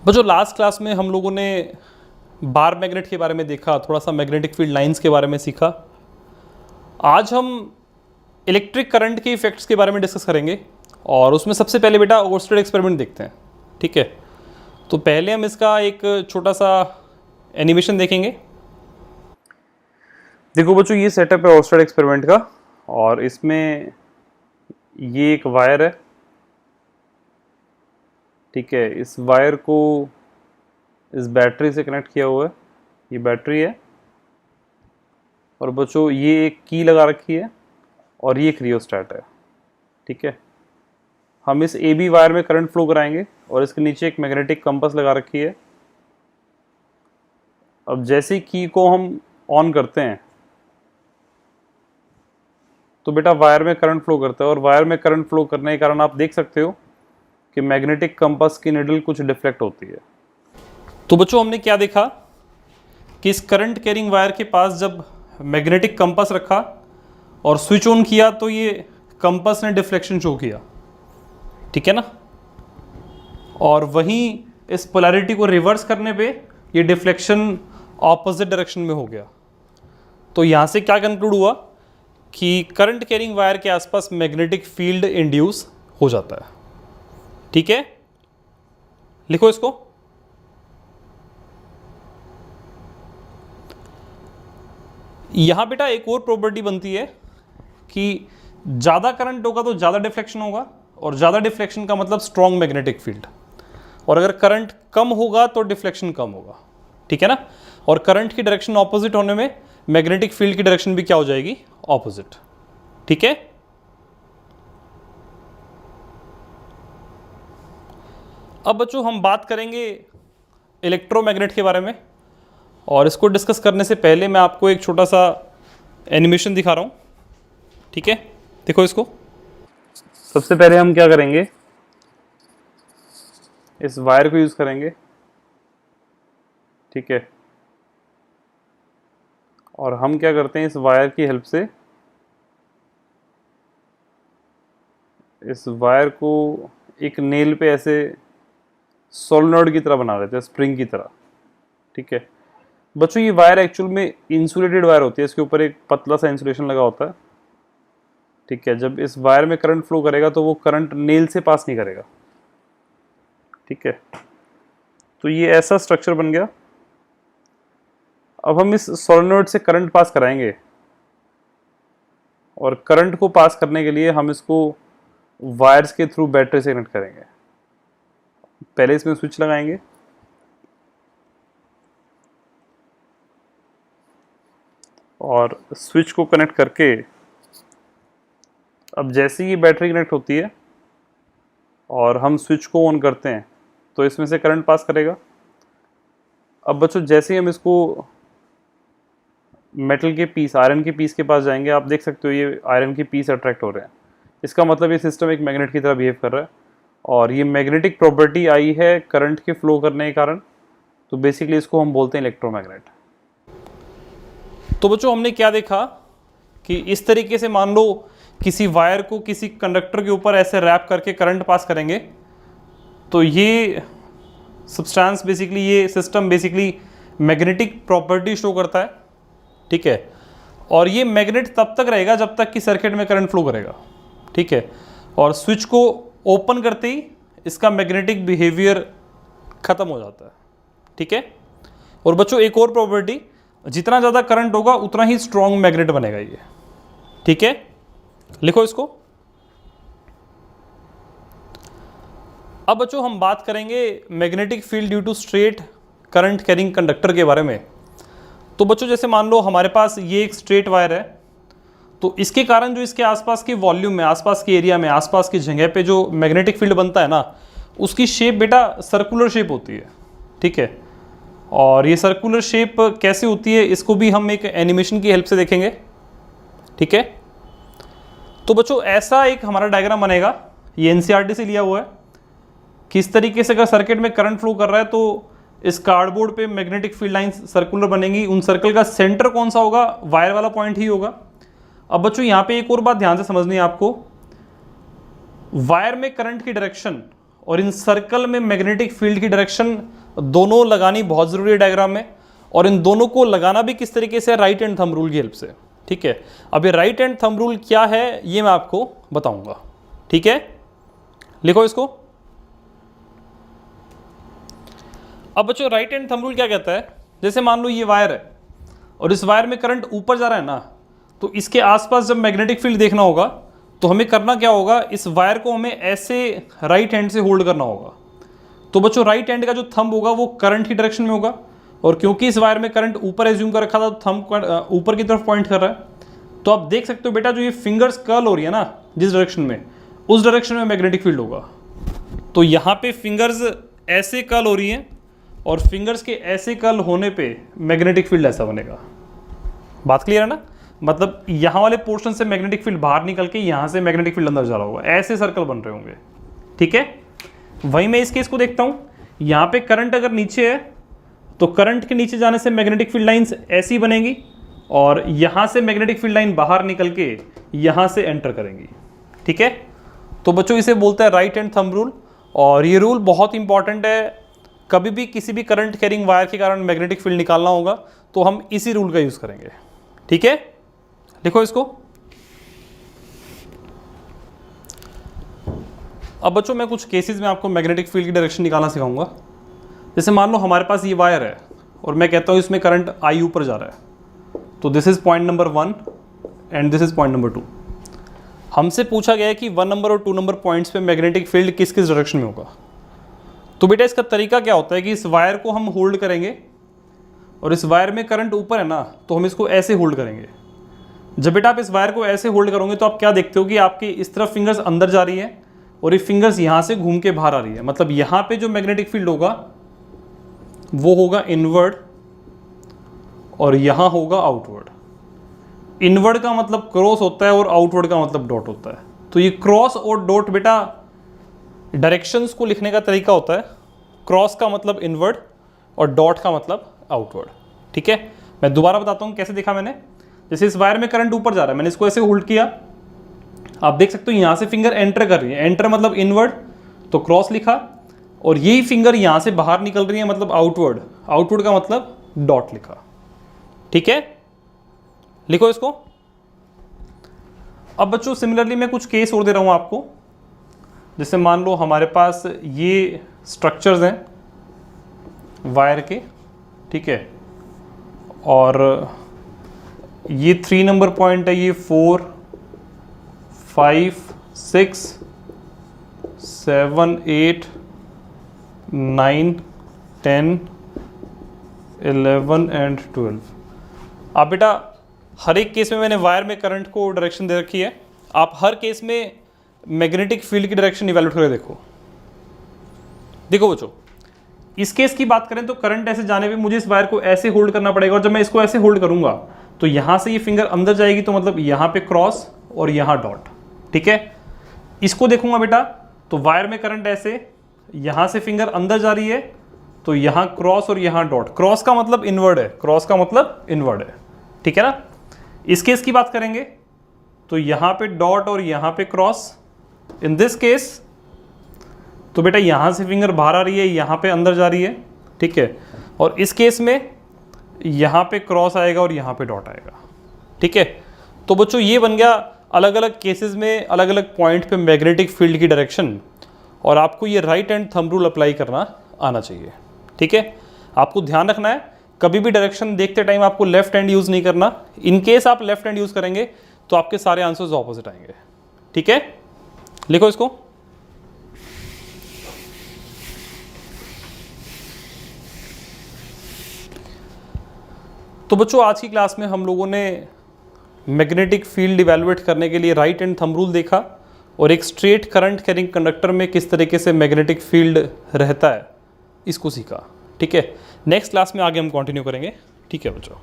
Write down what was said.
बच्चों last class में हम लोगों ने बार मैग्नेट के बारे में देखा, थोड़ा सा मैग्नेटिक फील्ड लाइंस के बारे में सीखा। आज हम इलेक्ट्रिक करंट के इफेक्ट्स के बारे में डिस्कस करेंगे और उसमें सबसे पहले बेटा ओर्स्टेड एक्सपेरिमेंट देखते हैं। ठीक है, तो पहले हम इसका एक छोटा सा एनिमेशन देखेंगे। देखो बच्चों, ये सेटअप है ओर्स्टेड एक्सपेरिमेंट का और इसमें ये एक वायर है। ठीक है, इस वायर को इस बैटरी से कनेक्ट किया हुआ है, ये बैटरी है। और बच्चों ये एक की लगा रखी है और ये एक रियोस्टेट है। ठीक है, हम इस ए बी वायर में करंट फ्लो कराएंगे और इसके नीचे एक मैग्नेटिक कंपास लगा रखी है। अब जैसे ही की को हम ऑन करते हैं तो बेटा वायर में करंट फ्लो करता है और वायर में करंट फ्लो करने के कारण आप देख सकते हो कि मैग्नेटिक कंपास की निडल कुछ डिफ्लेक्ट होती है। तो बच्चों हमने क्या देखा कि इस करंट कैरिंग वायर के पास जब मैग्नेटिक कंपास रखा और स्विच ऑन किया तो ये कंपास ने डिफ्लेक्शन शो किया। ठीक है ना, और वहीं इस पोलैरिटी को रिवर्स करने पे ये डिफ्लेक्शन ऑपोजिट डायरेक्शन में हो गया। तो यहाँ से क्या कंक्लूड हुआ कि करंट कैरिंग वायर के आसपास मैग्नेटिक फील्ड इंड्यूस हो जाता है। ठीक है, लिखो इसको। यहां बेटा एक और प्रॉपर्टी बनती है कि ज्यादा करंट होगा तो ज्यादा डिफ्लेक्शन होगा और ज्यादा डिफ्लेक्शन का मतलब स्ट्रॉन्ग मैग्नेटिक फील्ड, और अगर करंट कम होगा तो डिफ्लेक्शन कम होगा। ठीक है ना, और करंट की डायरेक्शन ऑपोजिट होने में मैग्नेटिक फील्ड की डायरेक्शन भी क्या हो जाएगी, ऑपोजिट। ठीक है, अब बच्चों हम बात करेंगे इलेक्ट्रोमैग्नेट के बारे में और इसको डिस्कस करने से पहले मैं आपको एक छोटा सा एनिमेशन दिखा रहा हूँ। ठीक है, देखो इसको। सबसे पहले हम क्या करेंगे, इस वायर को यूज करेंगे। ठीक है, और हम क्या करते हैं, इस वायर की हेल्प से इस वायर को एक नेल पे ऐसे सोलेनॉइड की तरह बना देते हैं, स्प्रिंग की तरह। ठीक है बच्चों, ये वायर एक्चुअल में इंसुलेटेड वायर होती है, इसके ऊपर एक पतला सा इंसुलेशन लगा होता है। ठीक है, जब इस वायर में करंट फ्लो करेगा तो वो करंट नेल से पास नहीं करेगा। ठीक है, तो ये ऐसा स्ट्रक्चर बन गया। अब हम इस सोलेनॉइड से करंट पास कराएंगे और करंट को पास करने के लिए हम इसको वायर्स के थ्रू बैटरी से कनेक्ट करेंगे। पहले इसमें स्विच लगाएंगे और स्विच को कनेक्ट करके अब जैसे ही ये बैटरी कनेक्ट होती है और हम स्विच को ऑन करते हैं तो इसमें से करंट पास करेगा। अब बच्चों जैसे ही हम इसको मेटल के पीस, आयरन के पीस के पास जाएंगे, आप देख सकते हो ये आयरन के पीस अट्रैक्ट हो रहे हैं। इसका मतलब ये सिस्टम एक मैग्नेट की तरह बिहेव कर रहा है और ये मैग्नेटिक प्रॉपर्टी आई है करंट के फ्लो करने के कारण। तो बेसिकली इसको हम बोलते हैं इलेक्ट्रोमैग्नेट। तो बच्चों हमने क्या देखा कि इस तरीके से मान लो किसी वायर को किसी कंडक्टर के ऊपर ऐसे रैप करके करंट पास करेंगे तो ये सब्सटेंस बेसिकली, ये system basically magnetic property show करता है। ठीक है, और ये मैग्नेट तब तक रहेगा जब तक कि सर्किट में करंट फ्लो करेगा। ठीक है, और स्विच को ओपन करते ही इसका मैग्नेटिक बिहेवियर खत्म हो जाता है। ठीक है, और बच्चों एक और प्रॉपर्टी, जितना ज़्यादा करंट होगा उतना ही स्ट्रॉन्ग मैग्नेट बनेगा ये। ठीक है, लिखो इसको। अब बच्चों हम बात करेंगे magnetic field due to straight current carrying conductor के बारे में। तो बच्चों जैसे मान लो हमारे पास ये एक स्ट्रेट वायर है, तो इसके कारण जो इसके आसपास के वॉल्यूम में, आसपास के एरिया में, आसपास की जगह पे जो मैग्नेटिक फील्ड बनता है ना, उसकी शेप बेटा सर्कुलर शेप होती है। ठीक है, और ये सर्कुलर शेप कैसे होती है इसको भी हम एक एनिमेशन की हेल्प से देखेंगे। ठीक है, तो बच्चों ऐसा एक हमारा डायग्राम बनेगा, ये एनसीईआरटी से लिया हुआ है। किस तरीके से अगर सर्किट में करंट फ्लो कर रहा है तो इस कार्डबोर्ड पे मैग्नेटिक फील्ड लाइंस सर्कुलर बनेंगी। उन सर्कल का सेंटर कौन सा होगा, वायर वाला पॉइंट ही होगा। अब बच्चों यहाँ पे एक और बात ध्यान से समझनी है आपको, वायर में करंट की डायरेक्शन और इन सर्कल में मैग्नेटिक फील्ड की डायरेक्शन दोनों लगानी बहुत ज़रूरी है डायग्राम में, और इन दोनों को लगाना भी किस तरीके से, राइट हैंड थंब रूल की हेल्प से। ठीक है, अब ये राइट हैंड थंब रूल क्या है ये मैं आपको बताऊंगा। ठीक है, लिखो इसको। अब बच्चों राइट हैंड थंब रूल क्या कहता है, जैसे मान लो ये वायर है और इस वायर में करंट ऊपर जा रहा है ना, तो इसके आसपास जब मैग्नेटिक फील्ड देखना होगा तो हमें करना क्या होगा, इस वायर को हमें ऐसे राइट हैंड से होल्ड करना होगा। तो बच्चों राइट हैंड का जो थंब होगा वो करंट की डायरेक्शन में होगा, और क्योंकि इस वायर में करंट ऊपर एज्यूम कर रखा था तो थंब ऊपर की तरफ पॉइंट कर रहा है। तो आप देख सकते हो बेटा जो ये फिंगर्स कर्ल हो रही है ना जिस डायरेक्शन में, उस डायरेक्शन में मैग्नेटिक फील्ड होगा। तो यहाँ पे फिंगर्स ऐसे कर्ल हो रही हैं और फिंगर्स के ऐसे कर्ल होने पे मैग्नेटिक फील्ड ऐसा बनेगा। बात क्लियर है ना, मतलब यहाँ वाले पोर्शन से मैग्नेटिक फील्ड बाहर निकल के यहाँ से मैग्नेटिक फील्ड अंदर जा रहा होगा, ऐसे सर्कल बन रहे होंगे। ठीक है, वही मैं इस केस को देखता हूँ, यहाँ पे करंट अगर नीचे है तो करंट के नीचे जाने से मैग्नेटिक फील्ड लाइंस ऐसी बनेगी, और यहाँ से मैग्नेटिक फील्ड लाइन बाहर निकल के यहाँ से एंटर करेंगी। ठीक है, तो बच्चों इसे बोलते हैं राइट हैंड थंब रूल, और ये रूल बहुत इंपॉर्टेंट है। कभी भी किसी भी करंट कैरिंग वायर के कारण मैग्नेटिक फील्ड निकालना होगा तो हम इसी रूल का यूज़ करेंगे। ठीक है, लिखो इसको। अब बच्चों मैं कुछ केसेस में आपको मैग्नेटिक फील्ड की डायरेक्शन निकालना सिखाऊंगा। जैसे मान लो हमारे पास ये वायर है और मैं कहता हूँ इसमें करंट आई ऊपर जा रहा है, तो this is point number 1 and this is point number 2। हमसे पूछा गया है कि 1 नंबर और 2 नंबर पॉइंट्स पे मैग्नेटिक फील्ड किस किस डायरेक्शन में होगा। तो बेटा इसका तरीका क्या होता है कि इस वायर को हम होल्ड करेंगे, और इस वायर में करंट ऊपर है ना तो हम इसको ऐसे होल्ड करेंगे। जब बेटा आप इस वायर को ऐसे होल्ड करोगे तो आप क्या देखते हो कि आपकी इस तरफ फिंगर्स अंदर जा रही है और ये फिंगर्स यहाँ से घूम के बाहर आ रही है। मतलब यहाँ पे जो मैग्नेटिक फील्ड होगा वो होगा इनवर्ड और यहाँ होगा आउटवर्ड। इनवर्ड का मतलब क्रॉस होता है और आउटवर्ड का मतलब डॉट होता है। तो ये क्रॉस और डॉट बेटा डायरेक्शंस को लिखने का तरीका होता है। क्रॉस का मतलब इनवर्ड और डॉट का मतलब आउटवर्ड। ठीक है, मैं दोबारा बताता हूँ कैसे देखा मैंने। जैसे इस वायर में करंट ऊपर जा रहा है, मैंने इसको ऐसे होल्ड किया, आप देख सकते हो यहाँ से फिंगर एंटर कर रही है। एंटर मतलब इनवर्ड, तो क्रॉस लिखा, और यही फिंगर यहाँ से बाहर निकल रही है मतलब आउटवर्ड। आउटवर्ड का मतलब डॉट लिखा। ठीक है, लिखो इसको। अब बच्चों सिमिलरली मैं कुछ केस और दे रहा हूँ आपको। जैसे मान लो हमारे पास ये स्ट्रक्चर्स हैं वायर के, ठीक है, और ये 3 नंबर पॉइंट है, ये 4, 5, 6, 7, 8, 9, 10, 11 एंड 12। आप बेटा हर एक केस में मैंने वायर में करंट को डायरेक्शन दे रखी है। आप हर केस में मैग्नेटिक फील्ड की डायरेक्शन इवैल्यूएट करके देखो। देखो बच्चों, इस केस की बात करें तो करंट ऐसे जाने पे मुझे इस वायर को ऐसे होल्ड करना पड़ेगा, और जब मैं इसको ऐसे होल्ड करूंगा तो यहां से ये फिंगर अंदर जाएगी, तो मतलब यहां पे क्रॉस और यहां डॉट। ठीक है, इसको देखूंगा बेटा तो वायर में करंट ऐसे, यहां से फिंगर अंदर जा रही है तो यहां क्रॉस और यहां डॉट। क्रॉस का मतलब इनवर्ड है, क्रॉस का मतलब इनवर्ड है। ठीक है ना। इस केस की बात करेंगे तो यहां पे डॉट और यहां पे क्रॉस। इन दिस केस तो बेटा यहां से फिंगर बाहर आ रही है, यहां पे अंदर जा रही है। ठीक है, और इस केस में यहां पे क्रॉस आएगा और यहां पे डॉट आएगा। ठीक है, तो बच्चों ये बन गया अलग अलग केसेस में अलग अलग पॉइंट पे मैग्नेटिक फील्ड की डायरेक्शन, और आपको ये right hand thumb rule apply करना आना चाहिए। ठीक है, आपको ध्यान रखना है कभी भी डायरेक्शन देखते टाइम आपको लेफ्ट हैंड यूज नहीं करना। इन केस आप लेफ्ट हैंड यूज करेंगे तो आपके सारे आंसर्स ऑपोजिट आएंगे। ठीक है, लिखो इसको। तो बच्चों आज की क्लास में हम लोगों ने मैग्नेटिक फील्ड इवैल्यूएट करने के लिए राइट हैंड थंब रूल देखा, और एक स्ट्रेट करंट कैरिंग कंडक्टर में किस तरीके से मैग्नेटिक फील्ड रहता है इसको सीखा। ठीक है, नेक्स्ट क्लास में आगे हम कंटिन्यू करेंगे। ठीक है बच्चों।